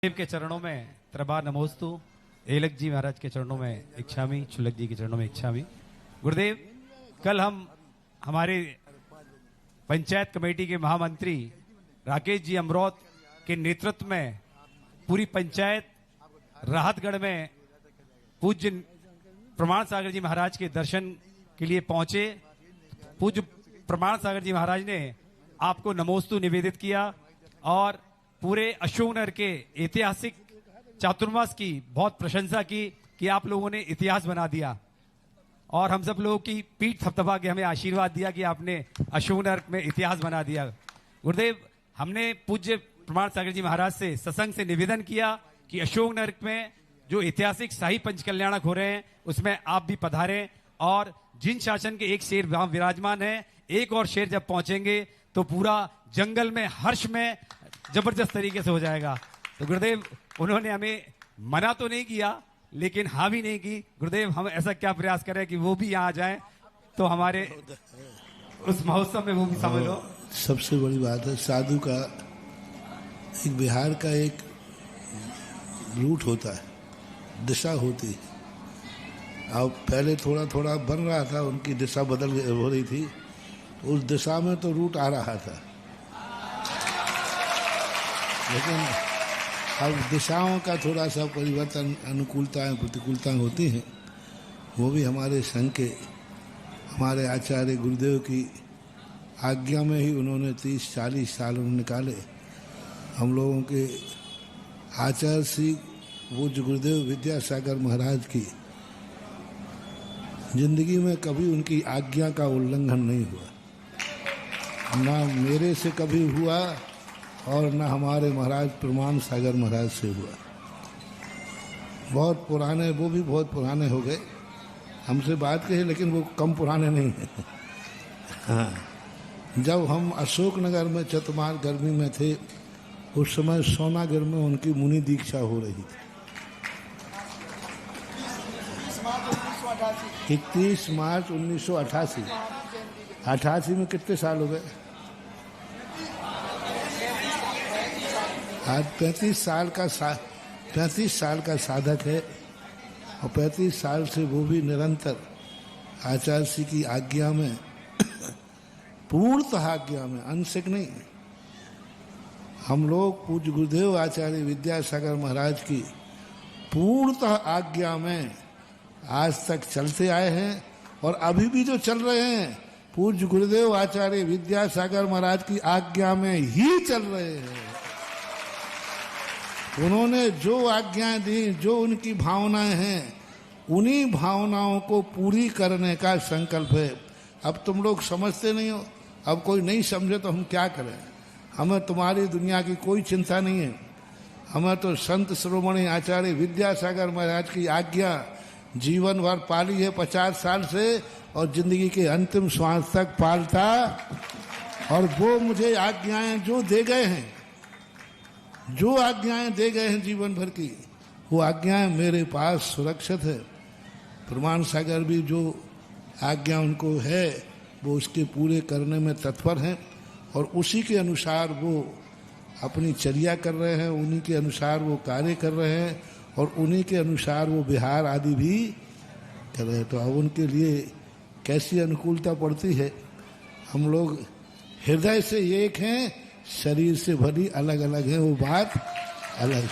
देव के चरणों में त्रबार नमोस्तु, एलक जी महाराज के चरणों में इच्छामी, चुलक जी के चरणों में इच्छामी। गुरुदेव, कल हम हमारे पंचायत कमेटी के महामंत्री राकेश जी अमरौत के नेतृत्व में पूरी पंचायत राहतगढ़ में पूज्य प्रमाण सागर जी महाराज के दर्शन के लिए पहुंचे। पूज्य प्रमाण सागर जी महाराज ने आपको नमोस्तु निवेदित किया और पूरे अशोकनगर के ऐतिहासिक चातुर्मास की बहुत प्रशंसा की कि आप लोगों ने इतिहास बना दिया और हम सब लोगों की पीठ थपथपा के हमें आशीर्वाद दिया कि आपने अशोकनगर में इतिहास बना दिया। गुरुदेव, हमने पूज्य प्रमाण सागर जी महाराज से सत्संग से निवेदन किया कि अशोकनगर में जो ऐतिहासिक शाही पंचकल्याणक हो रहे हैं उसमें आप भी पधारें और जिन शासन के एक शेर वहां विराजमान है, एक और शेर जब पहुंचेंगे तो पूरा जंगल में हर्ष में जबरदस्त तरीके से हो जाएगा। तो गुरुदेव, उन्होंने हमें मना तो नहीं किया लेकिन हाँ भी नहीं की। गुरुदेव, हम ऐसा क्या प्रयास करें कि वो भी यहाँ आ जाएं तो हमारे उस महोत्सव में वो भी शामिल हो। सबसे बड़ी बात है, साधु का एक बिहार का एक रूट होता है, दिशा होती है। अब पहले थोड़ा थोड़ा बन रहा था, उनकी दिशा बदल हो रही थी, उस दिशा में तो रूट आ रहा था, लेकिन अब दिशाओं का थोड़ा सा परिवर्तन, अनुकूलताएं प्रतिकूलताएं होती हैं। वो भी हमारे संघ के हमारे आचार्य गुरुदेव की आज्ञा में ही उन्होंने 30-40 साल निकाले। हम लोगों के आचार्य श्री पूज्य गुरुदेव विद्यासागर महाराज की जिंदगी में कभी उनकी आज्ञा का उल्लंघन नहीं हुआ, ना मेरे से कभी हुआ और न हमारे महाराज प्रमाण सागर महाराज से हुआ। बहुत पुराने, वो भी बहुत पुराने हो गए, हमसे बात कही, लेकिन वो कम पुराने नहीं हैं। हाँ, जब हम अशोकनगर में चतुर्मास गर्मी में थे, उस समय सोनागर में उनकी मुनि दीक्षा हो रही थी। 31 मार्च 1988। 88 में कितने साल हो गए? आज 35 साल का साधक है और 35 साल से वो भी निरंतर आचार्य श्री की आज्ञा में, पूर्णतः आज्ञा में, अंशिक नहीं। हम लोग पूज्य गुरुदेव आचार्य विद्यासागर महाराज की पूर्णतः आज्ञा में आज तक चलते आए हैं और अभी भी जो चल रहे हैं पूज्य गुरुदेव आचार्य विद्यासागर महाराज की आज्ञा में ही चल रहे हैं। उन्होंने जो आज्ञाएं दी, जो उनकी भावनाएं हैं, उन्हीं भावनाओं को पूरी करने का संकल्प है। अब तुम लोग समझते नहीं हो, अब कोई नहीं समझे तो हम क्या करें? हमें तुम्हारी दुनिया की कोई चिंता नहीं है। हमें तो संत शिरोमणि आचार्य विद्यासागर महाराज की आज्ञा जीवन भर पाली है, 50 साल से, और जिंदगी के अंतिम श्वास तक पालता। और वो मुझे आज्ञाएं जो दे गए हैं, जो आज्ञाएं दे गए हैं जीवन भर की, वो आज्ञाएं मेरे पास सुरक्षित है। प्रमाण सागर भी जो आज्ञा उनको है वो उसके पूरे करने में तत्पर हैं और उसी के अनुसार वो अपनी चर्या कर रहे हैं, उन्हीं के अनुसार वो कार्य कर रहे हैं और उन्हीं के अनुसार वो बिहार आदि भी कर रहे हैं। तो अब उनके लिए कैसी अनुकूलता पड़ती है। हम लोग हृदय से एक हैं, शरीर से भली अलग अलग है, वो बात अलग है।